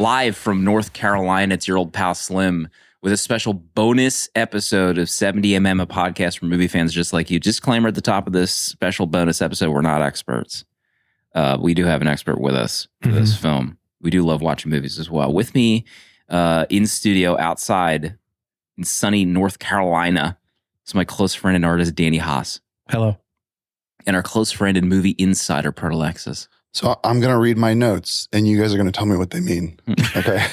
live from North Carolina. It's your old pal Slim with a special bonus episode of 70mm, a podcast for movie fans just like you. Disclaimer at the top of this special bonus episode, we're not experts. We do have an expert with us for this film. We do love watching movies as well. With me in studio outside in sunny North Carolina is my close friend and artist, Danny Haas. Hello. And our close friend and movie insider, Protolexis. So I'm going to read my notes, and you guys are going to tell me what they mean. Okay.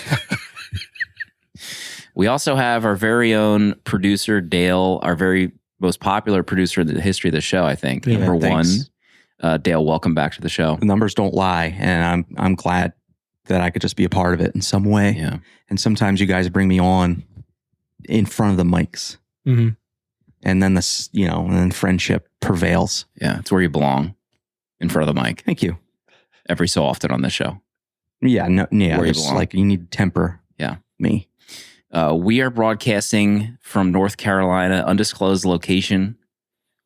We also have our very own producer, Dale, our very most popular producer in the history of the show, I think. Yeah, Number thanks. one. Dale, welcome back to the show. The numbers don't lie, and I'm glad that I could just be a part of it in some way. Yeah. And sometimes you guys bring me on in front of the mics, Mm-hmm. and then and then friendship prevails. Yeah, it's where you belong, in front of the mic, Thank you. every so often on this show. Yeah, Where you it's belong. like you need to temper. Yeah. Me. We are broadcasting from North Carolina, undisclosed location.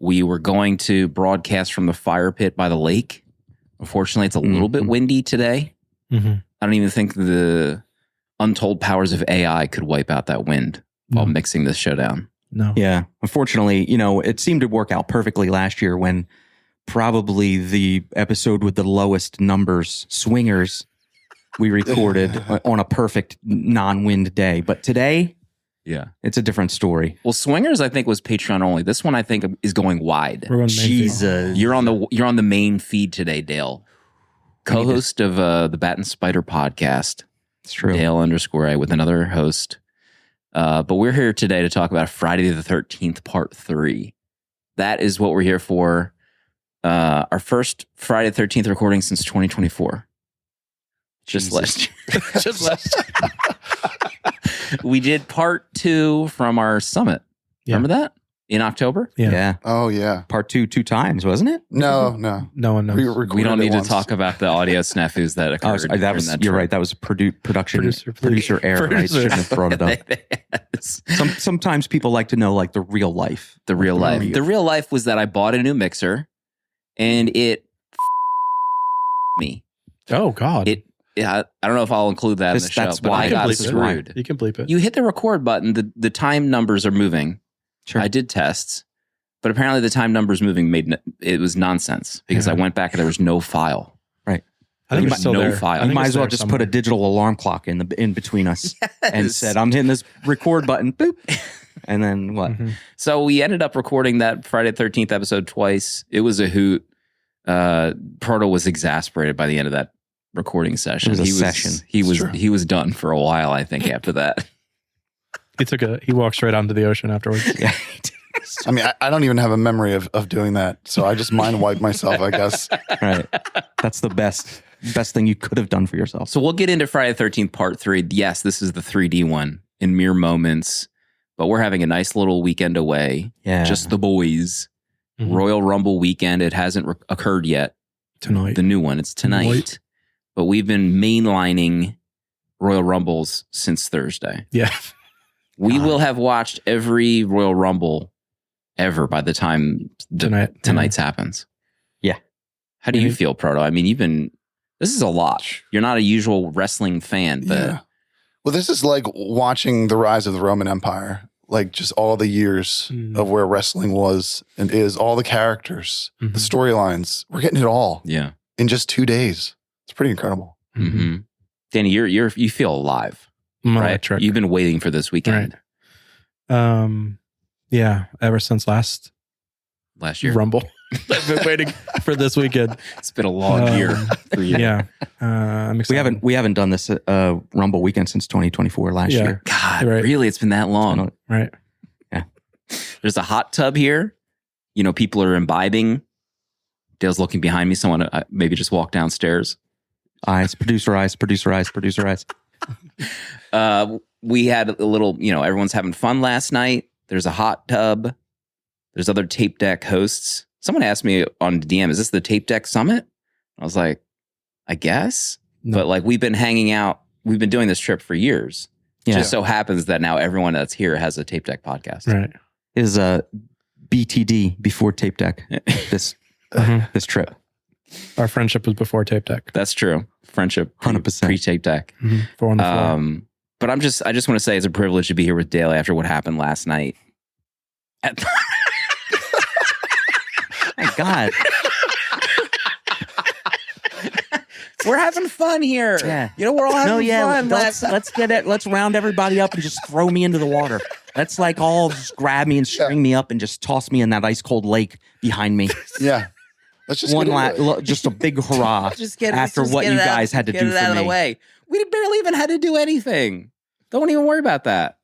We were going to broadcast from the fire pit by the lake. Unfortunately, it's a little bit windy today. Mm-hmm. I don't even think the untold powers of AI could wipe out that wind while mixing this show down. No. Yeah. Unfortunately, it seemed to work out perfectly last year when probably the episode with the lowest numbers, Swingers, we recorded on a perfect non-wind day. But today, Yeah. it's a different story. Well, Swingers, I think, was Patreon only. This one, I think, is going wide. We're on the main feed. Jesus. You're on the main feed today, Dale. Co-host of the Bat and Spider podcast. It's true. Dale _A with another host. But we're here today to talk about Friday the 13th, Part 3. That is what we're here for. Our first Friday the 13th recording since 2024. Just last year. Just last. We did Part 2 from our summit. Yeah. Remember that? In October? Yeah. Yeah. Oh, yeah. Part two times, wasn't it? No. No one knows. We don't need to talk about the audio snafus that occurred. You're right. That was production producer error. I shouldn't have brought it up. Sometimes people like to know like the real life. The real life. The real life was that I bought a new mixer and it me. Oh, God. I don't know if I'll include that in the show, That's but why I you can got bleep it. screwed. You can bleep it. You hit the record button, the time numbers are moving. Sure. I did tests, but apparently the time numbers moving it was nonsense because Yeah. I went back and there was no file. Right. I think There it's was still no there. file. I You think might it's as well there just somewhere. put a digital alarm clock in between us and Yes. said, I'm hitting this record button, boop. And then what? Mhm. So we ended up recording that Friday the 13th episode twice. It was a hoot. Proto was exasperated by the end of that recording session. It was a session. He was done for a while, I think, after that. He walked straight onto the ocean afterwards. Yeah. I mean, I don't even have a memory of doing that. So I just mind wiped myself, I guess. Right. That's the best thing you could have done for yourself. So we'll get into Friday the 13th Part 3. Yes, this is the 3D one in mere moments, but we're having a nice little weekend away. Yeah. Just the boys. Mhm. Royal Rumble weekend. It hasn't occurred yet. Tonight. The new one. It's tonight. Tonight. But we've been mainlining Royal Rumbles since Thursday. Yeah. We will have watched every Royal Rumble ever by the time tonight's happens. Yeah. How do you Mhm. feel, Proto? I mean, this is a lot. You're not a usual wrestling fan, but Yeah. Well, this is like watching the rise of the Roman Empire, like just all the years Mhm. of where wrestling was and is, all the characters, the Mhm. storylines. We're getting it all yeah. in just 2 days. It's pretty incredible. Mm-hmm. Danny, you feel alive, I'm right? electric. You've been waiting for this weekend Yeah. Ever since last last year. Rumble. I've been waiting for this weekend. It's been a long year for you. Yeah. I'm excited. We haven't done this Rumble weekend since 2024 last Yeah. year. God, Right. really? It's been that long. Right. There's a hot tub here. People are imbibing. Dale's looking behind me. Someone maybe just walked downstairs. Producer eyes. We had a little, everyone's having fun last night. There's a hot tub. There's other Tape Deck hosts. Someone asked me on DM, is this the Tape Deck Summit? I was like, I guess. No. But like we've been hanging out. We've been doing this trip for years. Yeah. Just so happens that now everyone that's here has a Tape Deck podcast. Right. Is BTD before Tape Deck this Mhm. this trip. Our friendship was before tape deck. That's true. Friendship, 100%. pre-tape deck. Four on the floor. But I just want to say it's a privilege to be here with Dale after what happened last night. My God. We're having fun here. Yeah. You know, we're all having fun. Let's get it. Let's round everybody up and just throw me into the water. Let's like all just grab me and string me up and just toss me in that ice cold lake behind me. Yeah. Let's just Just a big hurrah Just get after just what get you it out- guys had to get do it for out of me. the way. We barely even had to do anything. Don't even worry about that.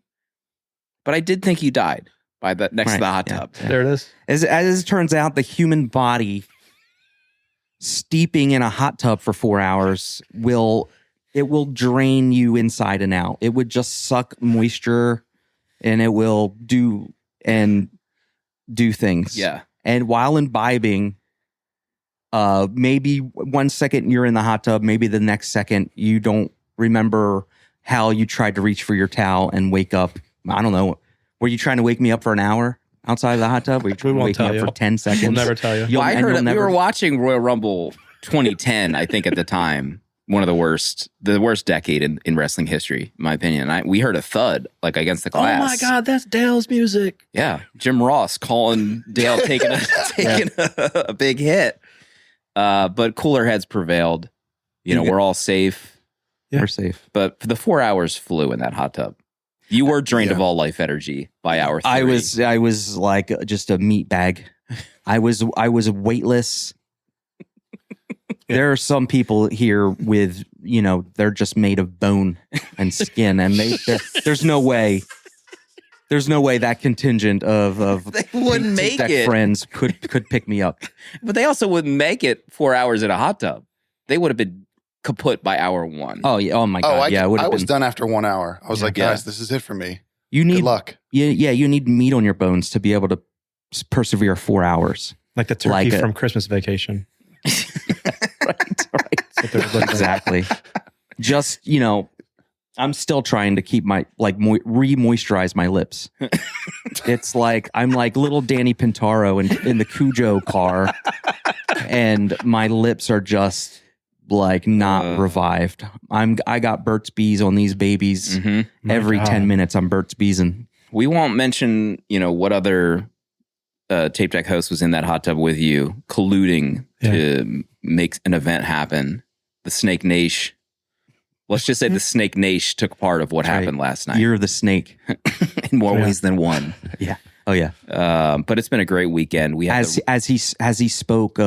But I did think you died by the next to the hot tub. There it is. As it turns out, the human body steeping in a hot tub for 4 hours will drain you inside and out. It would just suck moisture, and it will do things. Yeah. And while imbibing, maybe 1 second you're in the hot tub, maybe the next second you don't remember how you tried to reach for your towel and wake up. I don't know. Were you trying to wake me up for an hour outside of the hot tub? Were you trying to won't wake me tell up you. for 10 seconds? We'll never tell you. Well, I and heard you'll we never- were watching Royal Rumble 2010, I think at the time. One of the worst decade in wrestling history, in my opinion. We heard a thud like against the glass. Oh my God, that's Dale's music. Yeah, Jim Ross calling Dale taking a big hit. But cooler heads prevailed. You know, we're all safe. Yeah. We're safe. But the 4 hours flew in that hot tub. You were drained of all life energy by hour 3. I was like just a meat bag. I was weightless. There are some people here with, you know, they're just made of bone and skin, and there's no way that contingent of They wouldn't make Tic Tac it. friends could pick me up. But they also wouldn't make it 4 hours in a hot tub. They would have been kaput by hour 1. Oh yeah! Oh my God! I would I have was been. done after 1 hour. I was like, Yeah. guys, this is it for me. You Good need luck. you need meat on your bones to be able to persevere 4 hours. Like the turkey Like from Christmas Vacation. Right. Exactly. Just, you know, I'm still trying to keep my re-moisturize my lips. It's like I'm like little Danny Pintaro in the Cujo car, and my lips are just like not revived. I got Burt's Bees on these babies. Every God. 10 minutes I'm Burt's Beesing. We won't mention, you know, what other tape deck host was in that hot tub with you, colluding to make an event happen. The Snake Nation. Let's just say the Snake Nation took part of what happened last night You're the snake. in more ways than one. Yeah. Oh yeah. But it's been a great weekend. We had As he spoke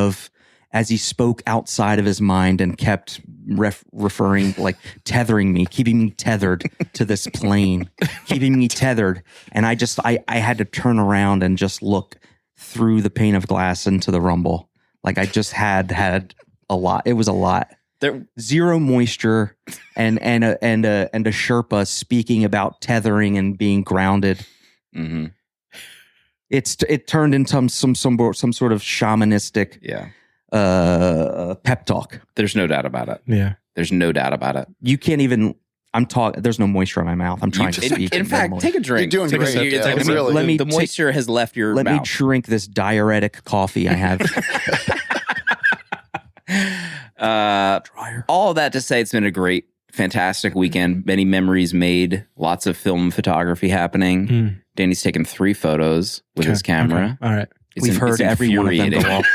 outside of his mind and kept referring, like tethering me, keeping me tethered to this plane, keeping me tethered. And I had to turn around and just look through the pane of glass into the rumble. Like I just had a lot. It was a lot. Zero moisture and a Sherpa speaking about tethering and being grounded. Mm-hmm. It turned into some sort of shamanistic pep talk. There's no doubt about it. Yeah. There's no doubt about it. You can't even. There's no moisture in my mouth. I'm trying to speak. In fact, normally. take a drink. You're doing great. It's like, Dale. Really. Let me the moisture has left your Let me mouth. drink this diuretic coffee I have. All of that to say, it's been a great, fantastic weekend. Many memories made. Lots of film photography happening. Danny's taken 3 photos with his camera. Okay. All right. We've heard every one of them go off.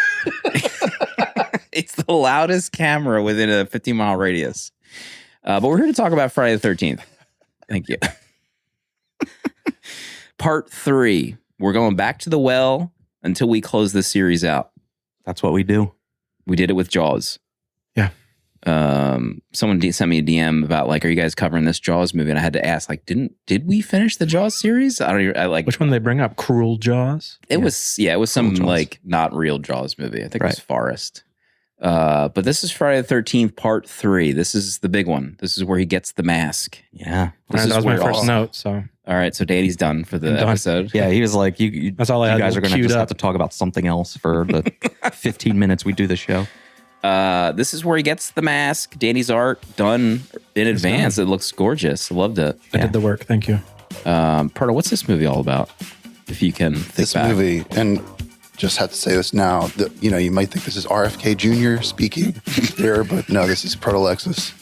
It's the loudest camera within a 15-mile radius. But we're here to talk about Friday the 13th. Thank you. Part 3. We're going back to the well until we close this series out. That's what we do. We did it with Jaws. Yeah. Someone sent me a DM about like, are you guys covering this Jaws movie? And I had to ask, like, did we finish the Jaws series? Which one did they bring up? Cruel Jaws? It was some Jaws. like not real Jaws movie. I think it was Right. Forrest. But this is Friday the 13th, part 3. This is the big one. This is where he gets the mask. Yeah. This That is was my where first all- note. So All right, so Danny's done for the I'm done. episode. Yeah, he was like, you That's all I you had guys are going to queued just have up. to talk about something else for the 15 minutes we do the show. This is where he gets the mask. Danny's art done in advance. It looks gorgeous. I loved it. I did the work. Thank you. Pardo, what's this movie all about? If you can think This back. movie, and just have to say this now. You might think this is RFK Jr. speaking here, but no, this is Protolexis.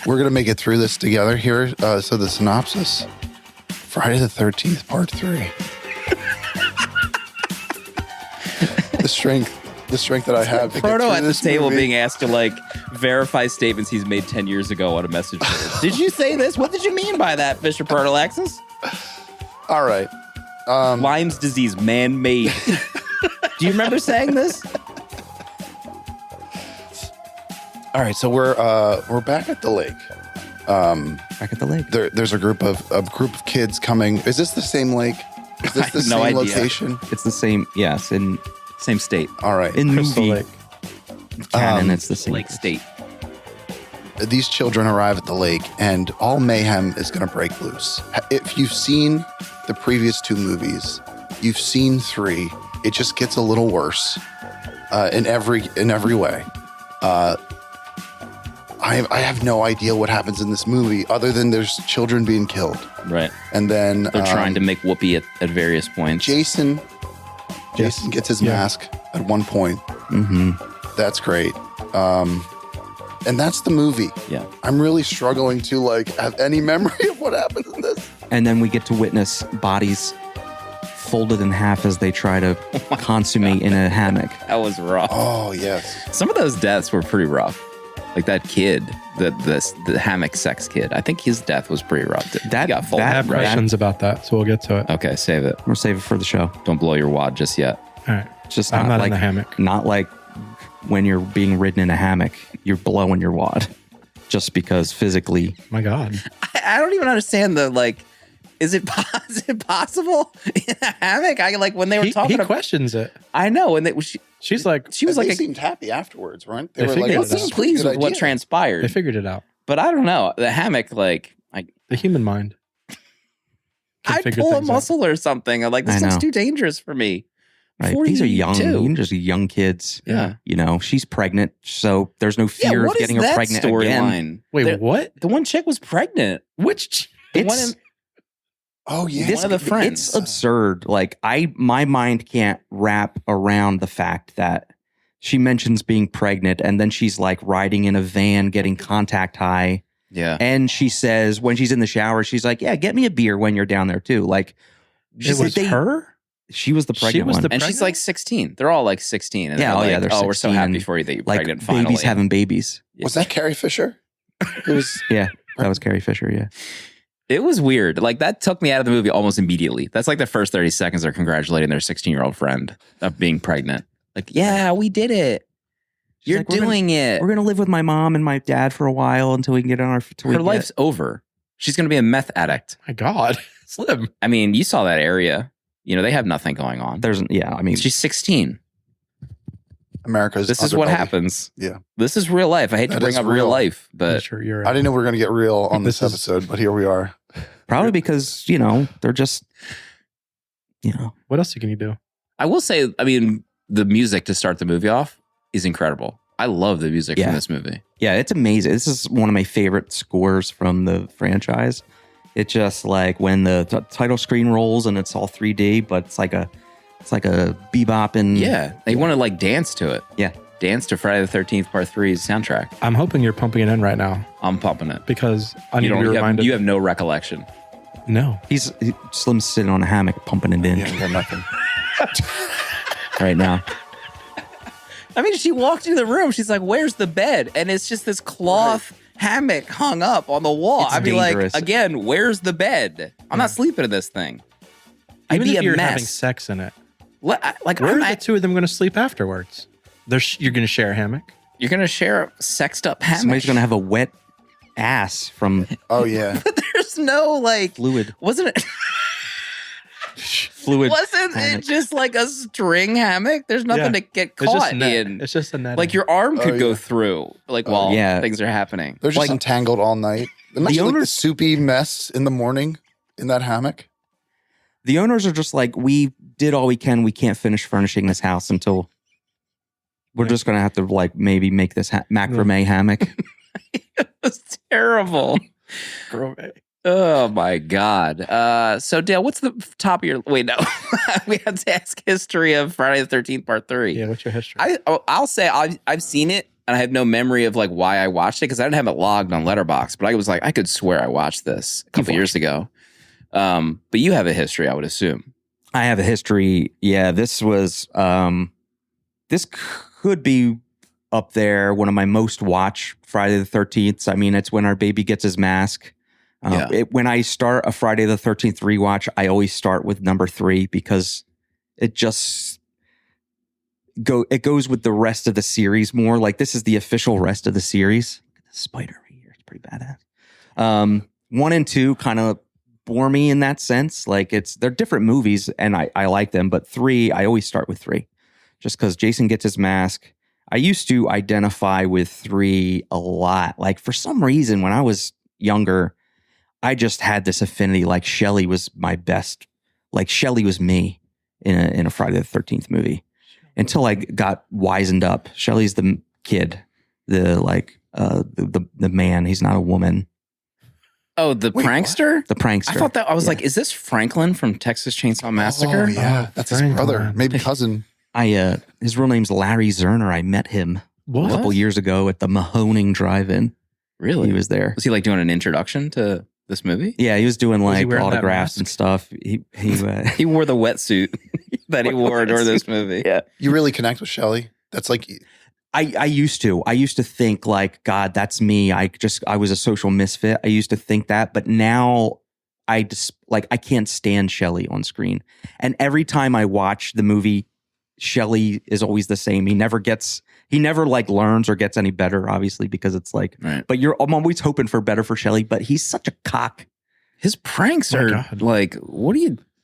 We're going to make it through this together here. So the synopsis, Friday the 13th, part 3. The strength that I have. to get Proto through at the this table movie. being asked to like verify statements he's made 10 years ago on a message board. Did you say this? What did you mean by that, Mr. Protolexis? All right. Lyme's disease, man-made. Do you remember saying this? All right. So we're back at the lake. Back at the lake. There's a group of kids coming. Is this the same lake? Is this I the have no same idea. location? It's the same. Yes, in Same state. All right. Crystal movie Lake. canon, it's the same. Lake State. These children arrive at the lake, and all mayhem is going to break loose. If you've seen the previous 2 movies, you've seen 3. It just gets a little worse in every way. I have no idea what happens in this movie other than there's children being killed, Right. and then They're trying to make whoopee at various points. Jason Yes. gets his Yeah. mask at one point. Mm-hmm. That's great. And that's the movie. Yeah. I'm really struggling to have any memory of what happens in this. And then we get to witness bodies folded in half as they try to consummate in a hammock. That was rough. Oh, yes. Some of those deaths were pretty rough. Like that kid, the hammock sex kid. I think his death was pretty rough. He got I folded, have right? questions about that, so we'll get to it. Okay, save it. We'll save it for the show. Don't blow your wad just yet. All right. It's just I'm not not like in the hammock. not like when you're being ridden in a hammock, you're blowing your wad just because physically. My God. I don't even understand is it possible in a hammock? When they were He talking about, questions it. I know, and She's like, she was They like, seemed happy afterwards, right? They were figured they it "This out. is a seemed pretty pleased good with what idea." transpired. they figured it out. But I don't know. The hammock, The human mind. can I'd figure pull a things out. muscle or something. I'm like, this I looks know. too dangerous for me. Right. These are young, 42. just young kids. Yeah. You know, she's pregnant, so there's no fear of what is getting her that pregnant again. storyline? Wait, what? The one chick was pregnant. Which? The one It's in- Oh, yeah. This- one of the friends. It's absurd. Like my mind can't wrap around the fact that she mentions being pregnant and then she's like riding in a van getting contact high. Yeah. And she says when she's in the shower, she's like, yeah, get me a beer when you're down there too. Like It was her? She was the pregnant was one. the And she's pregnant? like 16. They're all like 16. And Yeah, they're oh, like, yeah, they're oh, we're so 16 happy and, for you that you're like pregnant finally. babies having babies. Was that Carrie Fisher? It was. Yeah, that was Carrie Fisher. Yeah. It was weird. Like that took me out of the movie almost immediately. That's like the first 30 seconds they're congratulating their 16-year-old friend of being pregnant. Like, yeah, we did it. She's You're like, we're gonna- doing it. We're gonna live with my mom and my dad for a while until we can get on our. Her life's over. She's going to be a meth addict. My God. Slim. I mean, you saw that area. You know, they have nothing going on. There's I mean, She's 16. America's. This is what underbelly. happens. Yeah. This is real life. I hate to That bring is up real real. life, I'm but sure you're I right. didn't know we were going to get real on this This is- episode, but here we are. probably because they're just What else can you do? I will say, I mean, the music to start the movie off is incredible. I love the music Yeah. from this movie. Yeah, it's amazing. This is one of my favorite scores from the franchise. It's just like when the title screen rolls and it's all 3D, but it's like a bebop and Yeah. They want to like dance to it. Yeah. Dance to Friday the 13th Part 3's soundtrack. I'm hoping you're pumping it in right now I'm pumping it. because I need You to be don't. reminded. You have no recollection. No. Slim's sitting on a hammock pumping it in Yeah, I got nothing. right now. I mean, she walked into the room. She's like, "Where's the bed?" And it's just this cloth hammock hung up on the wall. It's I'd be like, dangerous. again, where's the bed? I'm not sleeping in this thing. I'd Even be if a you're having mess. sex in it, Like, where I'm are the at- two of them going to sleep afterwards? You're going to share a hammock? you're gonna share a sexed up hammock. Somebody's gonna have a wet ass from Oh, yeah. There's no like. fluid. Wasn't it? Fluid. Wasn't hammock. it just like a string hammock? There's nothing Yeah. to get It's just caught a net. in. It's just a net. Like your arm could Oh, go yeah. through, like Oh, while yeah. things are happening. They're just Like- entangled all night. Imagine like the owners- soupy mess in the morning in that hammock. The owners are just like, we did all we can. We can't finish furnishing this house until we're just gonna have to like maybe make this macrame hammock. It was terrible. Oh my God. So Dale, what's the top of your? Wait, no, we have to ask history of Friday the 13th Part 3. Yeah, what's your history? I'll say I've seen it and I have no memory of like why I watched it because I didn't have it logged on Letterboxd, but I was like I could swear I watched this a couple years ago. But you have a history, I would assume. I have a history. Yeah, this was this could be up there, one of my most watched Friday the 13th. I mean, it's when our baby gets his mask. When I start a Friday the 13th rewatch, I always start with number 3 because it just goes with the rest of the series more. Like this is the official rest of the series. Look at the spider right here. It's pretty badass. 1 and 2 kind of bore me in that sense. Like they're different movies and I like them, but 3, I always start with 3 just because Jason gets his mask. I used to identify with 3 a lot. Like for some reason, when I was younger, I just had this affinity. Like Shelley was my best. Like Shelley was me in a Friday the 13th movie until I got wizened up. Shelley's the kid, the man. He's not a woman. Oh, the prankster? What? The prankster. I thought that I was like, is this Franklin from Texas Chainsaw Massacre? Oh, yeah, that's his brother, maybe cousin. His real name's Larry Zerner. I met him a couple years ago at the Mahoning Drive-In. Really? He was there. Was he like doing an introduction to this movie? Yeah, he was doing Was he like wearing that autographs mask? and stuff. He He wore the wetsuit that he wore during this movie. Yeah. You really connect with Shelley? That's like, I used to think like, God, that's me. I was a social misfit. I used to think that, but now I just like, I can't stand Shelley on screen. And every time I watch the movie, Shelley is always the same. He never like learns or gets any better, obviously, because it's like, Right. but I'm always hoping for better for Shelley, but he's such a cock. His pranks My are God. like,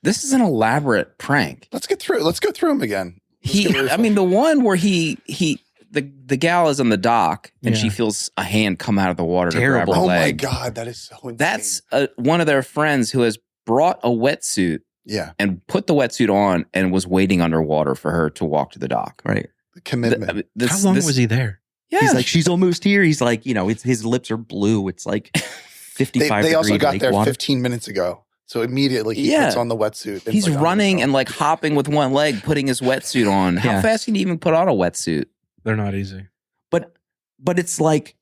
this is an elaborate prank. let's go through him again. The one where the gal is on the dock and Yeah. she feels a hand come out of the water Terrible. to grab her Oh my leg. God, that is so insane. That's one of their friends who has brought a wetsuit yeah, and put the wetsuit on and was waiting underwater for her to walk to the dock. Right. the commitment. How long was he there? Yeah. He's like, she's almost here. He's like, his lips are blue. It's like 55 they also degree got lake there water. 15 minutes ago. So immediately he Yeah. puts on the wetsuit. and He's like, running oh, and like hopping with one leg, putting his wetsuit on. How Yeah. fast can you even put on a wetsuit? They're not easy. But it's like,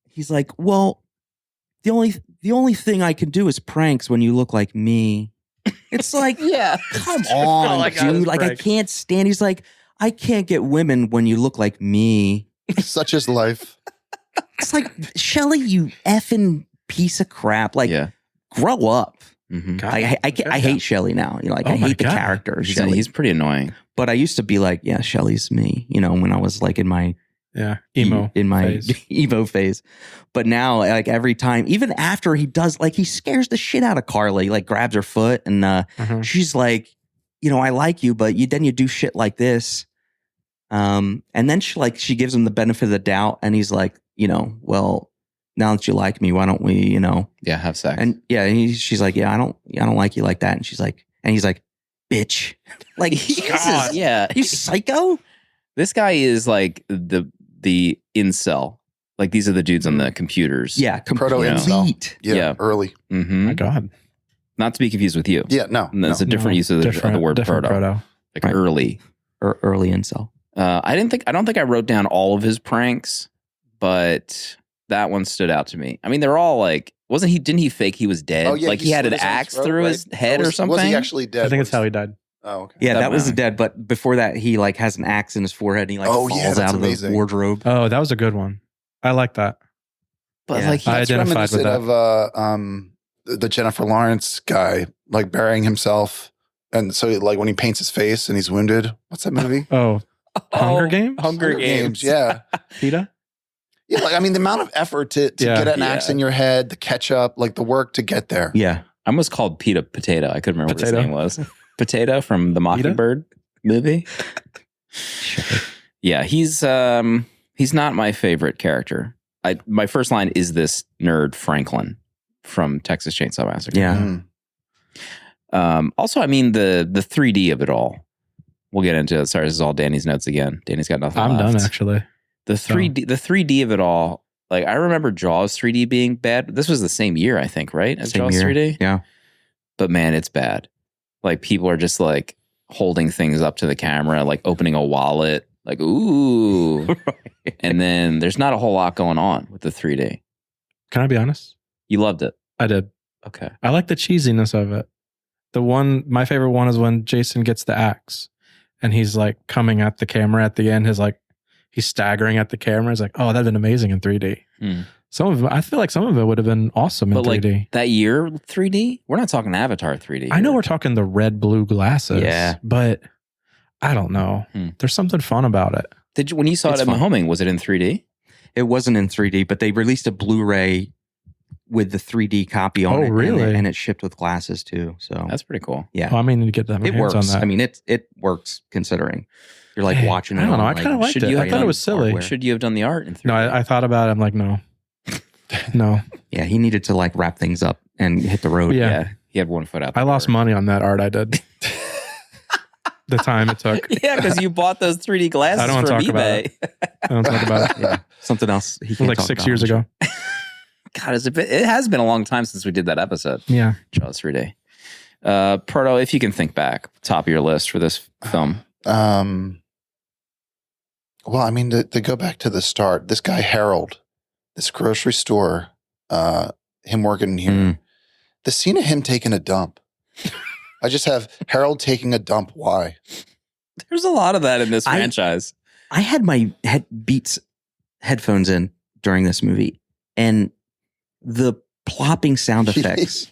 he's like, well, the only thing I can do is pranks when you look like me. It's like, Yeah. come on, All I got is dude. Like, I pranks. can't stand. He's like, I can't get women when you look like me. such is life. It's like, Shelley, you effing piece of crap. Like, Yeah. grow up. Mhm. God. I hate Shelley now. Like, Oh I my hate the God. character of He's, Shelley. he's pretty annoying. But I used to be like, yeah, Shelley's me. When I was like in my Yeah. Emo. in my phase. emo phase. But now, like every time, even after he does, like he scares the shit out of Carly, like grabs her foot, and Mhm. she's like, I like you, but then you do shit like this. And then she gives him the benefit of the doubt, and he's like, well, now that you like me, why don't we, Yeah, have sex. And yeah, she's like, yeah, I don't like you like that, and he's like, bitch, like Jesus, yeah. you psycho. This guy is like the incel. Like these are the dudes on the computers. Yeah, Proto-incel. complete. Yeah, Yeah. early. Mm-hmm. My God. Not to be confused with you. Yeah, no. It's a different No, use of the word different proto. Like Right. early. Or early incel. I don't think I wrote down all of his pranks, but that one stood out to me. I mean, they're all like, didn't he fake he was dead? Oh, yeah, like he had slit an his own axe throat, through right? his head was, or something? Was he actually dead? I think it's how he died. Oh, okay. Yeah, That that was the matter. dead. But before that, he like has an axe in his forehead and he like Oh, falls yeah, that's out of amazing. the wardrobe. Oh, that was a good one. I like that. But Yeah. like he, I That's identified with reminiscent of the Jennifer Lawrence guy, like burying himself. And so like when he paints his face and he's wounded. What's that movie? Oh, Hunger Games? Hunger Games. Yeah. PETA? Yeah, like I mean the amount of effort to Yeah. get an axe Yeah. in your head, the ketchup, like the work to get there. Yeah. I almost called Pete a potato. I couldn't remember Potato. what his name was. Potato from the Mockingbird movie. Yeah, he's not my favorite character. My first line is this nerd Franklin from Texas Chainsaw Massacre. Yeah. Mm. Also, I mean the 3D of it all. We'll get into it. Sorry, this is all Danny's notes again. Danny's got nothing I'm left. done, actually. The 3D of it all Like I remember Jaws 3D being bad. This was the same year, I think, right? As Same Jaws year. 3D. Yeah. But man, it's bad. Like people are just like holding things up to the camera, like opening a wallet, like ooh. And then there's not a whole lot going on with the 3D. Can I be honest? You loved it. I did. Okay. I like the cheesiness of it. My favorite one is when Jason gets the axe and he's like coming at the camera at the end. He's staggering at the camera. He's like, oh, that'd been amazing in 3D. Hmm. I feel like some of it would have been awesome in But 3D. like that year 3D, we're not talking Avatar 3D. I know here. we're talking the red blue glasses. Yeah. But I don't know. There's something fun about it. Did you, when you saw It's it at fun. Mahoming, was it in 3D? It wasn't in 3D, but they released a Blu-ray with the 3D copy on Oh, it. really? And it shipped with glasses too. So That's pretty cool. yeah, Oh, I mean, to get my it hands works. on that. I mean, it works considering you're like Hey, watching it. I don't know. on, I kind of liked should it. you I have thought it done was silly. hardware. Should you have done the art in 3D? No, I thought about it. I'm like, no. No. Yeah, he needed to like wrap things up and hit the road. Yeah. Yeah, he had one foot out. I the lost door. money on that art I did. The time it took. Yeah, because you bought those 3D glasses I don't wanna from talk about eBay. I don't talk about it. Yeah. Something else. He It was can't like talk 6 about years on the ago. God, it has been a long time since we did that episode. Yeah. Jaws 3D. Proto, if you can think back, top of your list for this film. Well, I mean, to go back to the start, this guy Harold, this grocery store, him working in here, Mm. the scene of him taking a dump. I just have Harold taking a dump. Why? There's a lot of that in this I- franchise. I had my Beats headphones in during this movie, and the plopping sound effects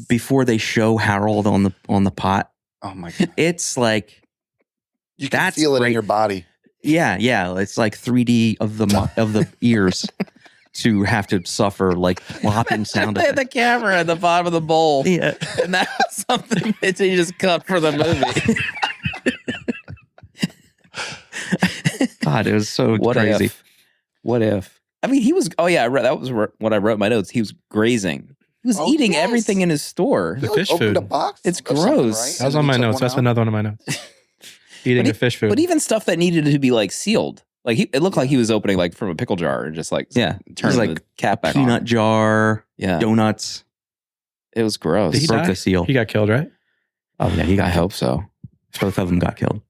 before they show Harold on the pot, Oh my god! it's like You can That's feel it great. in your body. yeah, it's like 3D of the ears to have to suffer like plopping sound They had effects. the camera at the bottom of the bowl. Yeah. And that was something that you just cut for the movie. God, it was so What crazy. if? What if? I mean, he was. Oh yeah, that was what I wrote in my notes. He was grazing. He was Oh, eating yes. everything in his store. The You, like, fish opened food. a box. It's or something, gross. right? That was And on you my took notes. one That's out? another one of my notes. Eating But the fish food. But even stuff that needed to be like sealed, like it looked like he was opening like from a pickle jar and just like Yeah, turning like the cap back peanut on. jar, Yeah, donuts. it was gross. Did he broke die? the seal. He got killed, right? Oh yeah, he I got hope so. both of them got killed.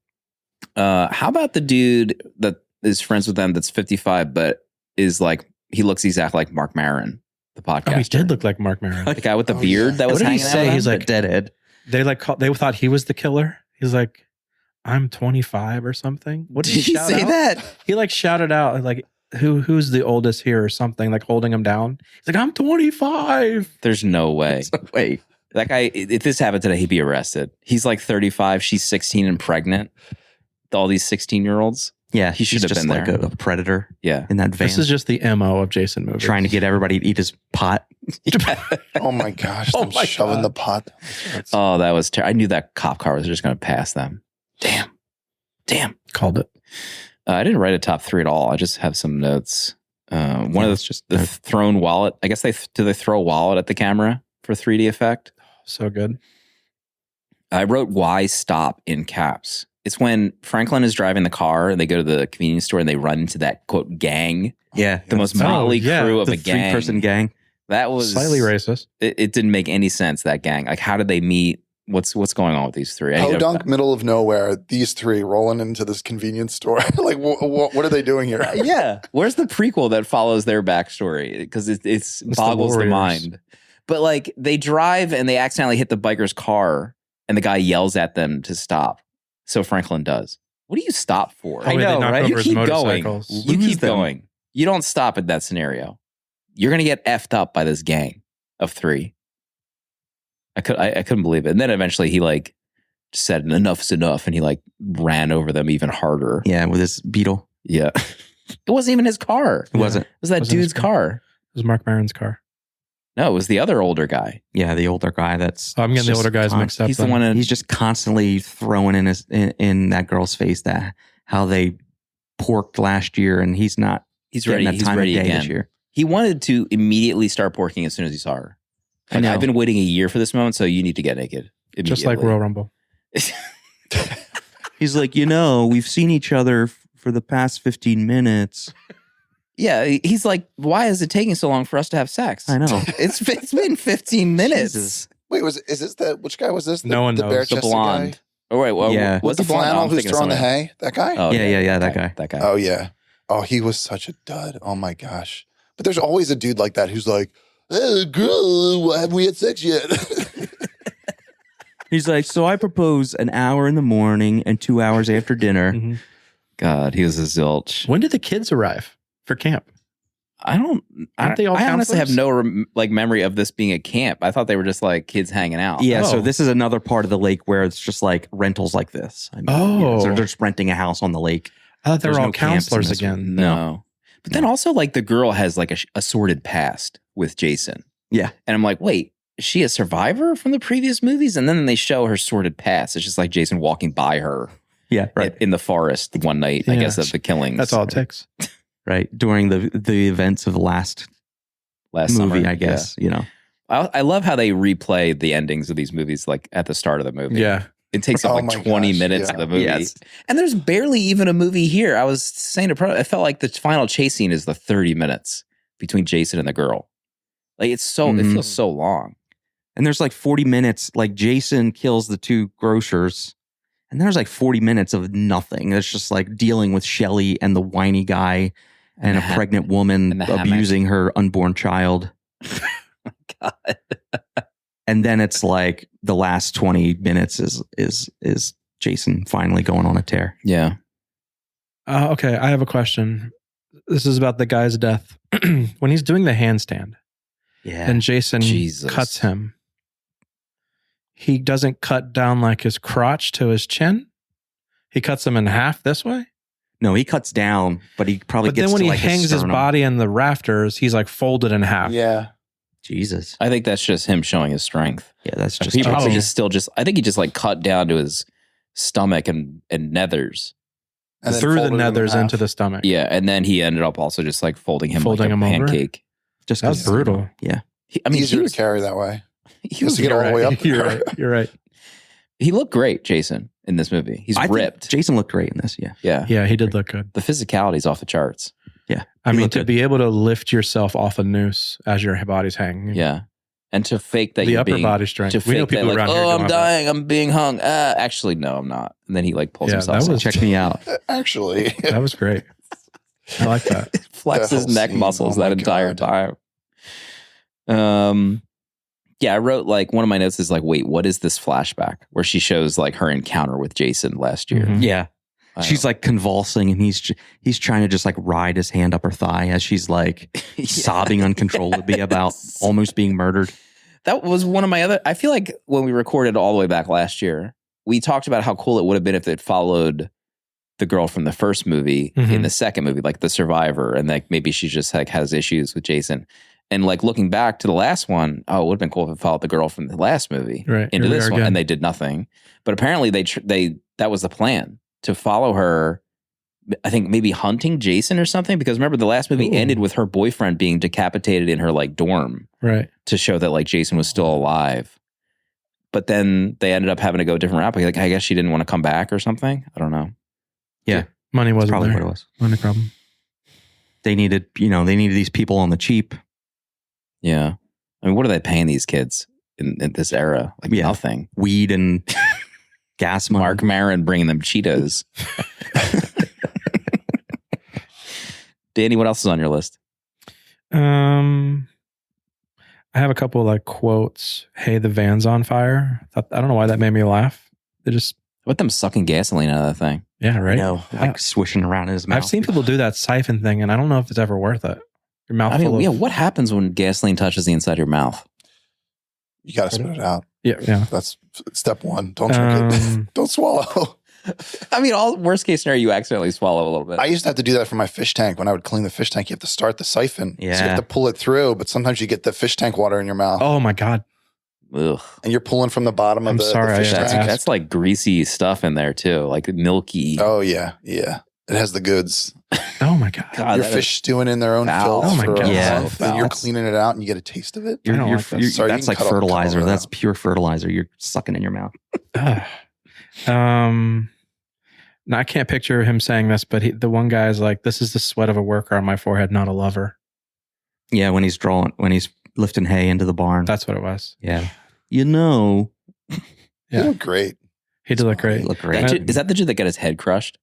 How about the dude that is friends with them that's 55, but is like he looks exactly like Mark Maron, the podcast. Oh, he did look like Mark Maron. the guy with the Oh, beard yeah. that was What did he hanging out say? with He's him? like- deadhead. They thought he was the killer. He's like, I'm 25 or something. What did Did he he shout say out? that? He like shouted out like, who's the oldest here or something, like holding him down. He's like, I'm 25. There's no way. Wait, That guy, if this happened today, he'd be arrested. He's like 35. She's 16 and pregnant. All these 16-year-olds. yeah, He should he's have just been like there. a predator Yeah. in that van, This is just the MO of Jason movies. trying to get everybody to eat his pot. Oh my gosh! Oh I'm my shoving God. the pot. Oh, that was terrible. I knew that cop car was just going to pass them. Damn. Called it. I didn't write a top 3 at all. I just have some notes. One of those, just the thrown wallet. I guess they throw a wallet at the camera for 3D effect. So good. I wrote "why stop" in caps. It's when Franklin is driving the car and they go to the convenience store and they run into that quote gang, yeah, the most Oh, motley yeah. crew of the a gang. 3-person gang. That was Slightly racist. It didn't make any sense. That gang, like, how did they meet? What's going on with these three? I need to- Podunk, middle of nowhere. These three rolling into this convenience store. Like, what are they doing here? Yeah, where's the prequel that follows their backstory? Because it's the boggles the Warriors. mind. But like, they drive and they accidentally hit the biker's car, and the guy yells at them to stop. So Franklin does. What do you stop for? Probably they knocked You over his keep going. motorcycles. You Lose keep them. going. You don't stop at that scenario. You're gonna get effed up by this gang of 3. I couldn't believe it. And then eventually he like said enough's enough, and he like ran over them even harder. Yeah, with his Beetle. Yeah. It wasn't even his car. It wasn't. It was that Wasn't his dude's car. car. It was Mark Maron's car. No, it was the other older guy. Yeah, the older guy. That's Oh, I'm getting the just older guys mixed up. He's the then. one in, He's just constantly throwing in that girl's face that how they porked last year, and he's not he's getting ready. that He's time ready of day again. this year. He wanted to immediately start porking as soon as he saw her. I Like, know. I've been waiting a year for this moment, so you need to get naked. Just like immediately. Royal Rumble. He's like, we've seen each other for the past 15 minutes. Yeah, he's like, why is it taking so long for us to have sex? I know. It's been 15 minutes. Jesus. Wait, is this which guy was this? No one knows. The The bare-chested blonde. guy? Oh wait, well, Yeah. was With the blonde? flannel I'm who's thinking of throwing the somebody hay? That guy? else. Oh, Yeah, that guy. That guy. Oh yeah. Oh, he was such a dud. Oh my gosh. But there's always a dude like that who's like, hey, girl, why haven't we had sex yet? He's like, so I propose an hour in the morning and 2 hours after dinner. Mhm. God, he was a zilch. When did the kids arrive for camp? Aren't they all I honestly have counselors? no memory of this being a camp. I thought they were just like kids hanging out. Yeah, so Oh. this is another part of the lake where it's just like rentals like this. I mean, Oh. so they're just renting a house on the lake. I thought they There's were all no camps in counselors this one. again. No. But then also like the girl has like a sordid past with Jason. Yeah. And I'm like, wait, is she a survivor from the previous movies? And then they show her sordid past. It's just like Jason walking by her Yeah, right. in the forest one night, I Yeah. guess, of the killings. That's all it takes. Right. During the events of the last last movie, summer. I guess, you know. Yeah. I love how they replay the endings of these movies like at the start of the movie. Yeah. It takes up Oh like my 20 gosh, minutes yeah. of the movie. Yes. And there's barely even a movie here. I was saying to Pro, I felt like the final chase scene is the 30 minutes between Jason and the girl. Like it Mhm. feels so long. And there's like 40 minutes, like Jason kills the two grocers, and there's like 40 minutes of nothing. It's just like dealing with Shelly and the whiny guy and a the pregnant woman and the hammock. abusing her unborn child. God. And then it's like the last 20 minutes is Jason finally going on a tear. Yeah. Okay, I have a question. This is about the guy's death. When he's doing the handstand Yeah. and Jason Jesus. cuts him, he doesn't cut down like his crotch to his chin. He cuts him in half this way. No, he cuts down, but he probably But gets then when to he like hangs his sternum. body in the rafters, he's like folded in half. yeah. Jesus. I think that's just him showing his strength. Yeah, that's just He probably Oh. just still just, I think he just like cut down to his stomach and nethers. And then Through the folded him in nethers half. into the stomach. Yeah. And then he ended up also just like folding him Folding like a him over? pancake. just That's 'cause- brutal. Yeah. I mean, Easier he was, to carry that way. he was to get all the way up. You're right. You're right. He looked great, Jason, in this movie. He's I think ripped. Jason looked great in this. Yeah. Yeah. Yeah, he did look good. The physicality's off the charts. I He mean, looked to good. be able to lift yourself off a noose as your body's hanging. Yeah. And to fake that The you're upper being, body strength. to We know fake that people like, around here oh, don't I'm have that. dying, I'm being hung. Actually, no, I'm not. And then he like pulls Yeah, himself that up. was- Check me out. Actually. That was great. I like that. Flex The his whole neck scene, muscles oh that my entire God. time. Yeah, I wrote like one of my notes is like, wait, what is this flashback where she shows like her encounter with Jason last year? Mhm. Yeah. I She's don't- like convulsing and he's trying to just like ride his hand up her thigh as she's like sobbing uncontrollably about almost being murdered. That was one of my other. I feel like when we recorded all the way back last year, we talked about how cool it would have been if it followed the girl from the first movie in Mhm. the second movie, like the survivor, and like maybe she just like has issues with Jason. And like looking back to the last one, oh, it would have been cool if it followed the girl from the last movie Right. into Here we this are one, again. and they did nothing. But apparently they that was the plan to follow her. I think maybe hunting Jason or something, because remember the last movie Ooh. ended with her boyfriend being decapitated in her like dorm Right. to show that like Jason was still alive. But then they ended up having to go a different route. Like I guess she didn't want to come back or something. I don't know. Money wasn't Probably there. what it was. Money problem. They needed these people on the cheap. Yeah. I mean, what are they paying these kids in this era? Like Yeah. nothing. Weed and gas money. Mark Maron bringing them Cheetos. Danny, what else is on your list? I have a couple of like quotes. Hey, the van's on fire. I don't know why that made me laugh. They just, What them sucking gasoline out of that thing? yeah, right. No, like swishing around in his mouth. I've seen people do that siphon thing, and I don't know if it's ever worth it. Your mouth I full mean, of, yeah, what happens when gasoline touches the inside of your mouth? You got to spit it out. yeah. That's step one. Don't drink it. Don't swallow. I mean, all worst case scenario, you accidentally swallow a little bit. I used to have to do that for my fish tank. When I would clean the fish tank, you have to start the siphon. So you Yeah. have to pull it through, but sometimes you get the fish tank water in your mouth. Oh my God. Ugh. And you're pulling from the bottom of I'm the sorry, fish I tank. asked. That's like greasy stuff in there too, like milky. Oh, yeah. Yeah. It has the goods. Oh my God. God, your that fish stewing in their own foul. filth Oh my for God. a Yeah. month, and you're Foul. cleaning it out and you get a taste of it. I don't like that. Sorry, you That's can like cut all the fertilizer. color That's out. pure fertilizer. You're sucking in your mouth. Ugh. Now, I can't picture him saying this, but the one guy is like, "This is the sweat of a worker on my forehead, not a lover." Yeah, when he's lifting hay into the barn. That's what it was. Yeah. You know. He looked great. He did look great. He looked great. Is that the dude that got his head crushed?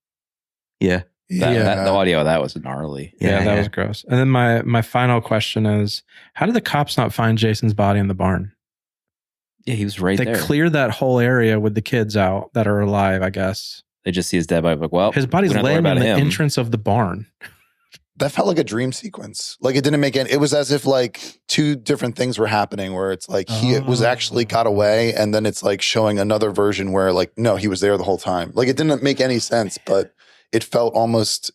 Yeah. The audio of that was gnarly. Yeah, that was gross. And then my final question is, how did the cops not find Jason's body in the barn? Yeah, he was right They there. cleared that whole area with the kids out that are alive, I guess. They just see his dead body. Like, well, His body's we don't have to laying worry in the about him. entrance of the barn. That felt like a dream sequence. Like it didn't make any. It was as if like two different things were happening. Where it's like he was actually got away, and then it's like showing another version where like no, he was there the whole time. Like it didn't make any sense, but it felt almost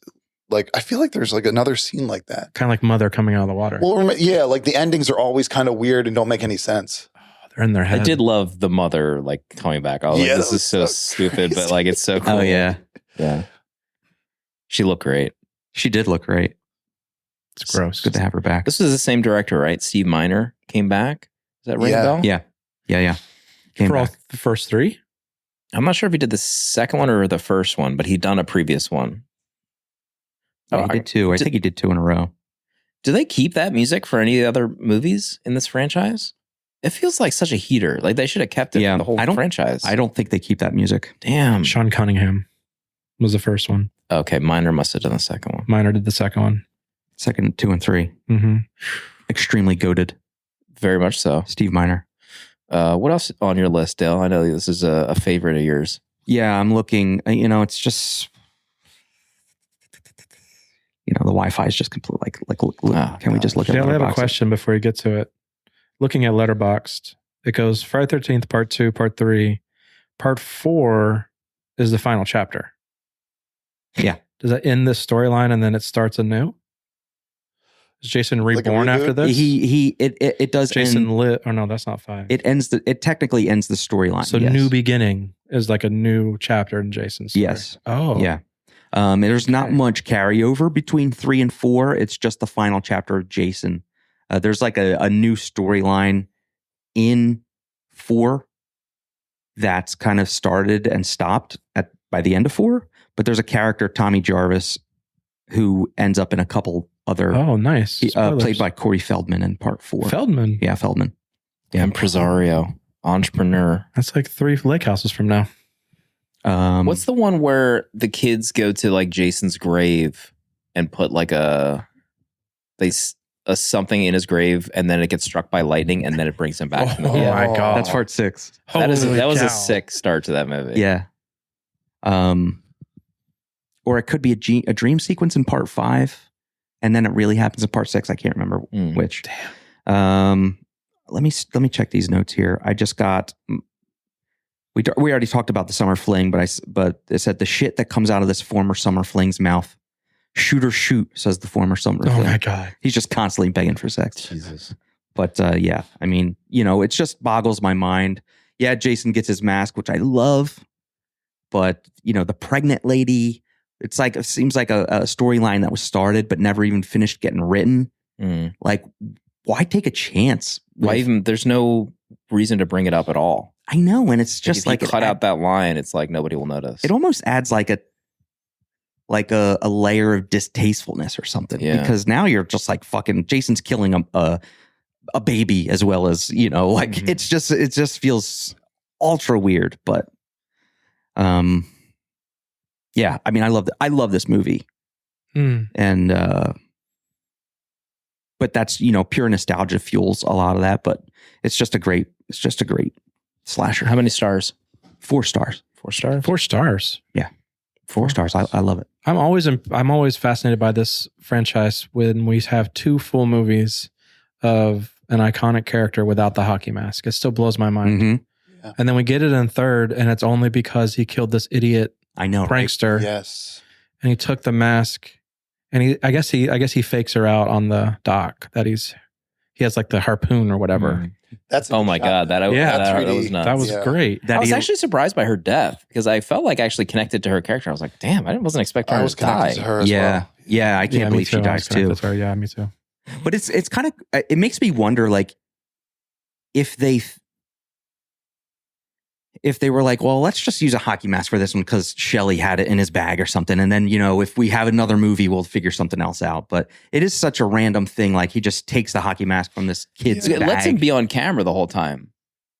like I feel like there's like another scene like that. Kind of like Mother coming out of the water. Well, yeah, like the endings are always kind of weird and don't make any sense. They're in their I head. did love the mother like coming back. I was Yeah, like, this that is so was stupid, crazy. but like it's so cool. Oh, yeah. Yeah. She looked great. She did look great. It's gross. It's good to have her back. This was the same director, right? Steve Miner came back. Is that ring a Yeah. bell? Yeah. Came For all back. the first three? I'm not sure if he did the second one or the first one, but he'd done a previous one. Yeah, he did two. I think he did two in a row. Do they keep that music for any of the other movies in this franchise? It feels like such a heater. Like they should have kept it Yeah, for the whole franchise. I don't think they keep that music. Damn. Sean Cunningham was the first one. Okay, Miner must have done the second one. Miner did the second one. Second, 2, and 3. Mm-hmm. Extremely goated. Very much so. Steve Miner. What else on your list, Dale? I know this is a favorite of yours. Yeah, I'm looking. It's just, the Wi-Fi is just complete. Can we just look at? Dale, I have a Letterboxd? question before you get to it. Looking at Letterboxd, it goes Friday 13th, Part 2, Part 3. Part 4 is the final chapter. Yeah. Does that end this storyline and then it starts anew? Is Jason Like a reborn reboot? after this? It does. Jason end, lit. Oh no, that's not 5. It technically ends the storyline. So yes. new beginning is like a new chapter in Jason's story. Yes. Oh. Yeah. There's not Okay. much carryover between 3 and 4. It's just the final chapter of Jason. There's like a new storyline in 4 that's kind of started and stopped by the end of 4. But there's a character, Tommy Jarvis, who ends up in a couple other. Oh, nice. Spoilers. Played by Corey Feldman in Part 4. Feldman. Yeah, Feldman. Yeah, impresario, entrepreneur. That's like 3 lake houses from now. What's the one where the kids go to like Jason's grave and put like a something in his grave, and then it gets struck by lightning, and then it brings him back. from the Oh dead? my God. That's Part 6. That was Holy a cow. sick start to that movie. Yeah. Or it could be a dream sequence in Part 5, and then it really happens in Part 6. I can't remember Mm. which. Let me check these notes here. I just got. We already talked about the summer fling, but it said the shit that comes out of this former summer fling's mouth. Shoot or shoot, says the former summer Oh fling. my God. He's just constantly begging for sex. Jesus. But yeah, I mean, it just boggles my mind. Yeah, Jason gets his mask, which I love. But, the pregnant lady, it seems like a storyline that was started but never even finished getting written. Mm. Like, why take a chance? Why even? There's no reason to bring it up at all. I know, and it's just if you cut out that line, it's like nobody will notice. it almost adds like a layer of distastefulness or something. Yeah. Because now you're just like fucking Jason's killing a baby as well as, like Mhm. it just feels ultra weird. But yeah, I mean, I love this movie. Hmm. And but that's, pure nostalgia fuels a lot of that. But it's just a great slasher. How many stars? 4 stars. 4 stars. 4 stars. 4 stars. I love it. I'm always fascinated by this franchise when we have 2 full movies of an iconic character without the hockey mask. It still blows my mind. Mhm. And then we get it in 3rd, and it's only because he killed this idiot I know. right? prankster, Yes. and he took the mask, and I guess he fakes her out on the dock that he has like the harpoon or whatever. Mm. That's Oh my God, that Yeah. that 3D. was nuts. That was Yeah. great. That I was he- actually surprised by her death because I felt like I actually connected to her character. I was like, damn, I wasn't expecting I her was to die. connected to her as yeah. well. Yeah. I can't me believe she too. I was dies too. connected to her. Yeah, me too. But it's kind of, it makes me wonder, like, if they, if they were like, well, let's just use a hockey mask for this one because Shelley had it in his bag or something. And then, if we have another movie, we'll figure something else out. But it is such a random thing. Like he just takes the hockey mask from this kid's It bag. lets him be on camera the whole time.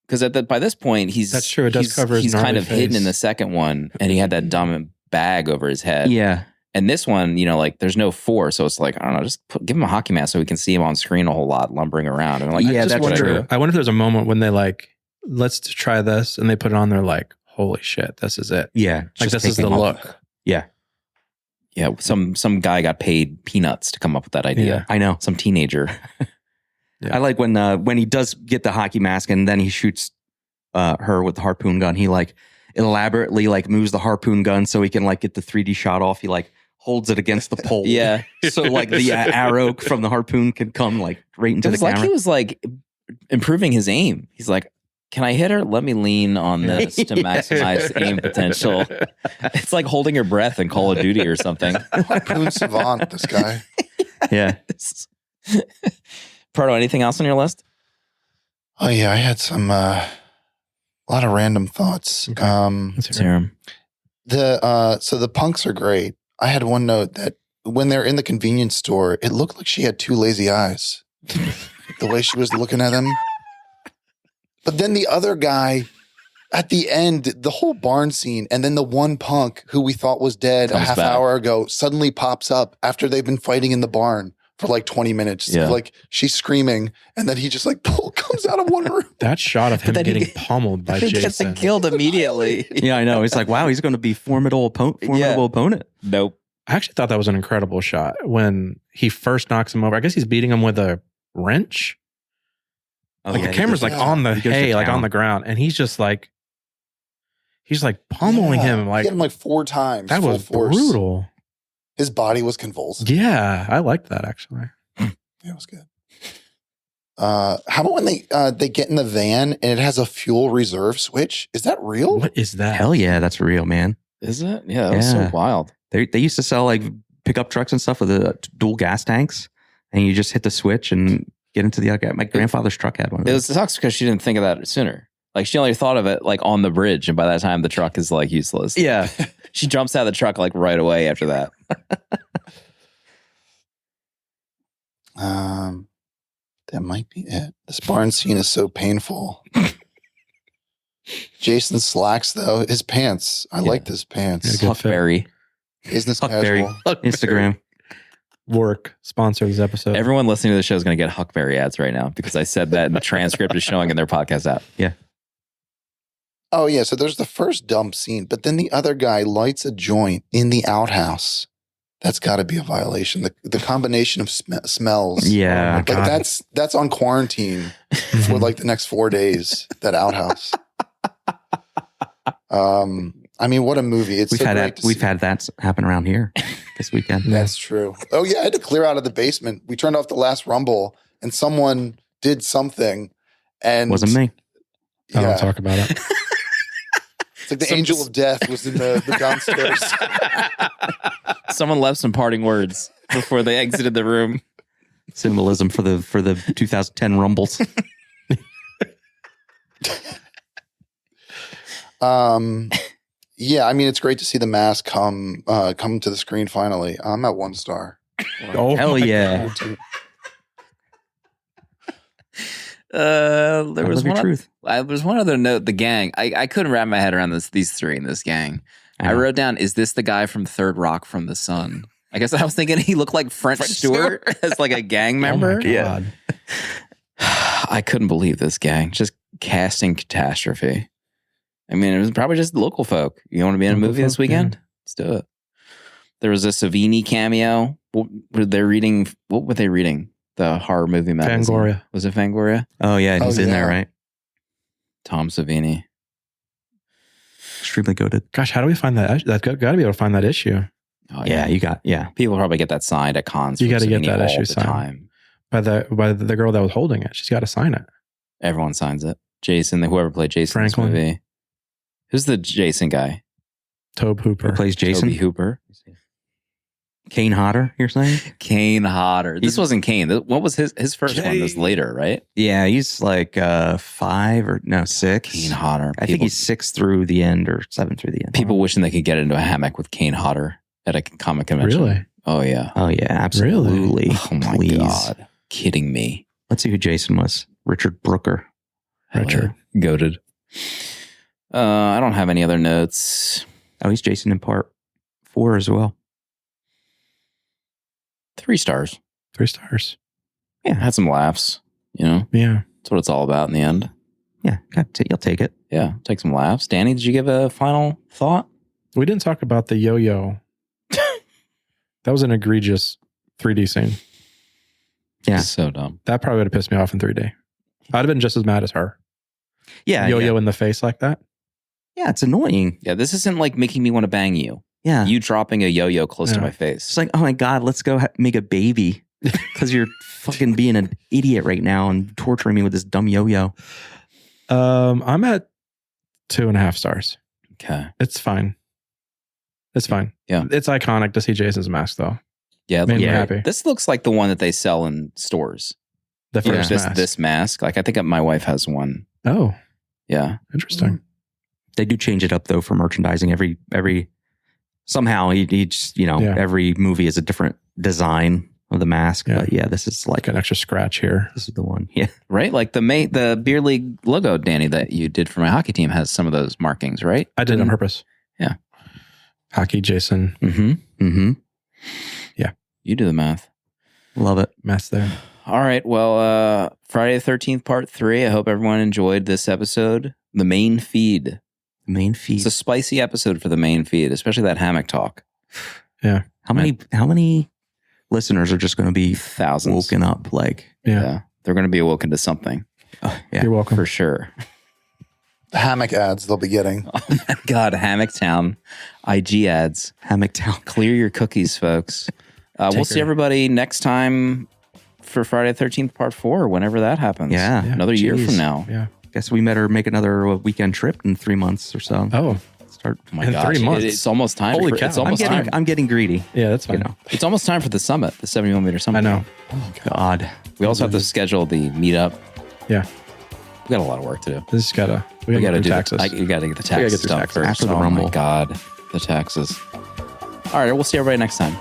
Because by this point, That's true. It does cover his he's kind gnarly of hidden face. in the second one, and he had that dumb bag over his head. Yeah. And this one, like there's no force, so it's like I don't know, just give him a hockey mask so we can see him on screen a whole lot, lumbering around. And I'm like, Yeah, that's what I do. I wonder if there's a moment when they like, let's try this, and they put it on. They're like, holy shit, this is it. Yeah. Like just this is the taking him look. off. Yeah. Yeah, some guy got paid peanuts to come up with that idea. Yeah. I know. Some teenager. Yeah. I like when he does get the hockey mask and then he shoots her with the harpoon gun. He like elaborately like moves the harpoon gun so he can like get the 3D shot off. He like holds it against the pole. Yeah. So like the arrow from the harpoon can come like right into It the was like camera. he was like improving his aim. He's like, can I hit her? Let me lean on this to maximize aim potential. It's like holding your breath in Call of Duty or something. Harpoon savant, this guy. Yeah. Proto, anything else on your list? Oh yeah, I had some a lot of random thoughts. Okay. Let's hear it. Serum. So the punks are great. I had one note that when they're in the convenience store, it looked like she had two lazy eyes. The way she was looking at him. But then the other guy at the end, the whole barn scene, and then the one punk who we thought was dead Comes a half back. hour ago suddenly pops up after they've been fighting in the barn for like 20 minutes. Yeah. Like she's screaming, and then he just like comes out of one room. That shot of him then he getting get- pummeled by He gets Jason. killed immediately. Yeah, I know. It's like, wow, he's going to be formidable opponent. Nope. I actually thought that was an incredible shot when he first knocks him over. I guess he's beating him with a wrench. Oh, Like yeah, the he camera's goes- like on the he goes to hay, like town. on the ground, and he's pummeling Yeah. him. He Like hit him like 4 times. that full was force. brutal. His body was convulsed. Yeah, I liked that actually. Yeah, it was good. How about when they get in the van and it has a fuel reserve switch? Is that real? What is that? Hell yeah, that's real, man. Is it? Yeah, that was so Yeah. wild. They used to sell like pickup trucks and stuff with the dual gas tanks, and you just hit the switch and get into the other. My grandfather's truck had one of It those. sucks because she didn't think of that sooner. Like she only thought of it like on the bridge, and by that time the truck is like useless. Yeah. She jumps out of the truck like right away after that. That might be it. This barn scene is so painful. Jason slacks though. His pants. I liked his pants. Yeah, good fit. Huckberry. Business Huckberry. casual. Instagram. Work sponsor this episode. Everyone listening to the show is going to get Huckberry ads right now because I said that and the transcript is showing in their podcast app. Oh yeah. So there's the first dump scene, but then the other guy lights a joint in the outhouse. That's got to be a violation. The combination of smells. Yeah. Like that's on quarantine for like the next 4 days. That outhouse. I mean, what a movie! It's We've so had great that. to We've see. had that happen around here this weekend. That's true. Oh yeah, I had to clear out of the basement. We turned off the last Rumble, and someone did something, and Wasn't me. I Yeah, don't talk about it. it's like the angel of death was in the downstairs. Someone left some parting words before they exited the room. Symbolism for the 2010 Rumbles. Yeah, I mean, it's great to see the mask come to the screen finally. I'm at 1 star. Oh, Hell my yeah. God. There I was love your one. truth. There was one other note. The gang. I couldn't wrap my head around these three in this gang. I know. wrote down, is this the guy from Third Rock from the Sun? I guess I was thinking he looked like French Stewart as like a gang member. Oh my God. I couldn't believe this gang. Just casting catastrophe. I mean, it was probably just local folk. You want to be in a Local movie this folk, yeah. weekend? Let's do it. There was a Savini cameo. What were they reading? What were they reading? The horror movie magazine. Fangoria. Was it Fangoria? Oh yeah, he's in there, yeah. right? Tom Savini. Extremely goated. Gosh, how do we find that? That's got to be able to find that issue Oh, Yeah, you got People probably get that signed at cons. You from gotta get Savini that all issue the signed. time. by the girl that was holding it. She's got to sign it. Everyone signs it. Jason, whoever played Jason in this Franklin. movie. Who's the Jason guy? Tobe Hooper. Who plays Jason? Toby Hooper. Kane Hodder, you're saying? Kane Hodder. This wasn't Kane. What was his first one? This later, right? Yeah, he's like 5 or 6. Kane Hodder. I think he's 6 through the end or 7 through the end. People wishing they could get into a hammock with Kane Hodder at a comic convention. Really? Oh, yeah. Oh, yeah, absolutely. Oh, my Please. God. Kidding me. Let's see who Jason was. Richard Brooker. Richard. Goated. I don't have any other notes. Oh, he's Jason in part 4 as well. 3 stars. 3 stars. Yeah, had some laughs. You know, Yeah. that's what it's all about in the end. Yeah, you'll take it. Yeah, take some laughs. Danny, did you give a final thought? We didn't talk about the yo-yo. That was an egregious 3D scene. Yeah. So dumb. That probably would have pissed me off in 3D. I'd have been just as mad as her. Yeah, Yo-yo in the face like that. Yeah, it's annoying. Yeah, this isn't like making me want to bang you. Yeah. You dropping a yo-yo close to Yeah. my face. It's like, oh my God, let's go make a baby. Because you're fucking being an idiot right now and torturing me with this dumb yo-yo. I'm at 2.5 stars. Okay. It's fine. It's fine. Yeah. It's iconic to see Jason's mask, though. Yeah, Made me yeah. happy. This looks like the one that they sell in stores. The You know, first this mask. this mask. Like I think my wife has one. Oh, Yeah. interesting. They do change it up though for merchandising. Every somehow each Yeah. every movie is a different design of the mask. Yeah. But yeah, this is like Like an extra scratch here. this is the one. Yeah. Right? Like the beer league logo, Danny, that you did for my hockey team has some of those markings, right? I did it on purpose. Yeah. Hockey, Jason, Mm-hmm. Mm-hmm. You do the math. Love it. mask there. All right. Well, Friday the 13th, part 3. I hope everyone enjoyed this episode. The main feed. Main feed. It's a spicy episode for the main feed, especially that hammock talk. Yeah. How many listeners are just going to be Thousands. woken up? Like, Yeah. They're going to be awoken to something yeah. You're welcome. for sure. The hammock ads they'll be getting. Oh my God. Hammock Town. IG ads. Hammock Town. Clear your cookies, folks. We'll Take see her. everybody next time for Friday the 13th, part 4, whenever that happens. Yeah. Another year Jeez. from now. Yeah. Guess we better make another weekend trip in 3 months or so. Oh, Start. Oh my In gosh. 3 months. It's almost time. Holy for, cow. It's almost time. I'm getting greedy. yeah, that's fine. You know. It's almost time for the summit, the 70mm summit. I know. God. We also have to schedule the meetup. Yeah. We got a lot of work to do. This we We gotta got to do do taxes. You got to get the gotta taxes get through done taxes. first. After the Oh Rumble. my God, the taxes. All right, we'll see everybody next time.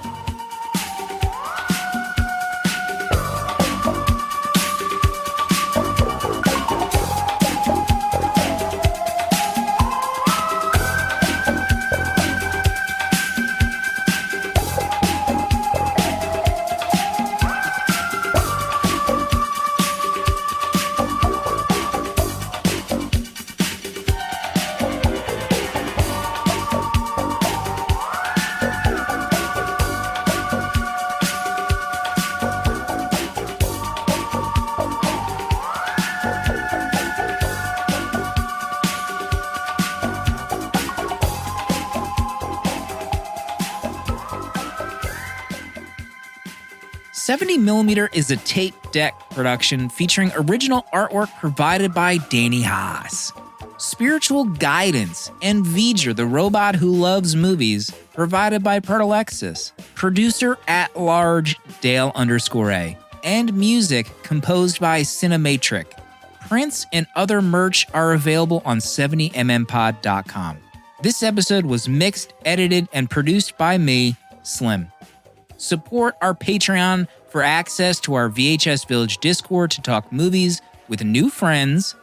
$70mm is a tape deck production featuring original artwork provided by Danny Haas. Spiritual guidance and V'ger, the robot who loves movies, provided by Pertalexis. Producer at large Dale_A. And music composed by Cinematrix. Prints and other merch are available on 70mmpod.com. This episode was mixed, edited, and produced by me, Slim. Support our Patreon for access to our VHS Village Discord to talk movies with new friends,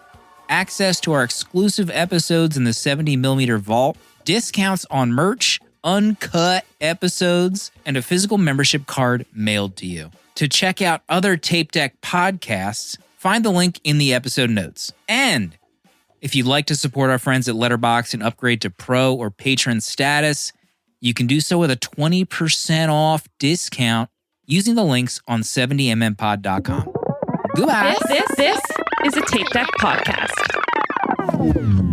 access to our exclusive episodes in the 70mm vault, discounts on merch, uncut episodes, and a physical membership card mailed to you. To check out other Tape Deck podcasts, find the link in the episode notes. And if you'd like to support our friends at Letterboxd and upgrade to Pro or Patron status, you can do so with a 20% off discount using the links on 70mmpod.com. Goodbye. This is a Tape Deck podcast.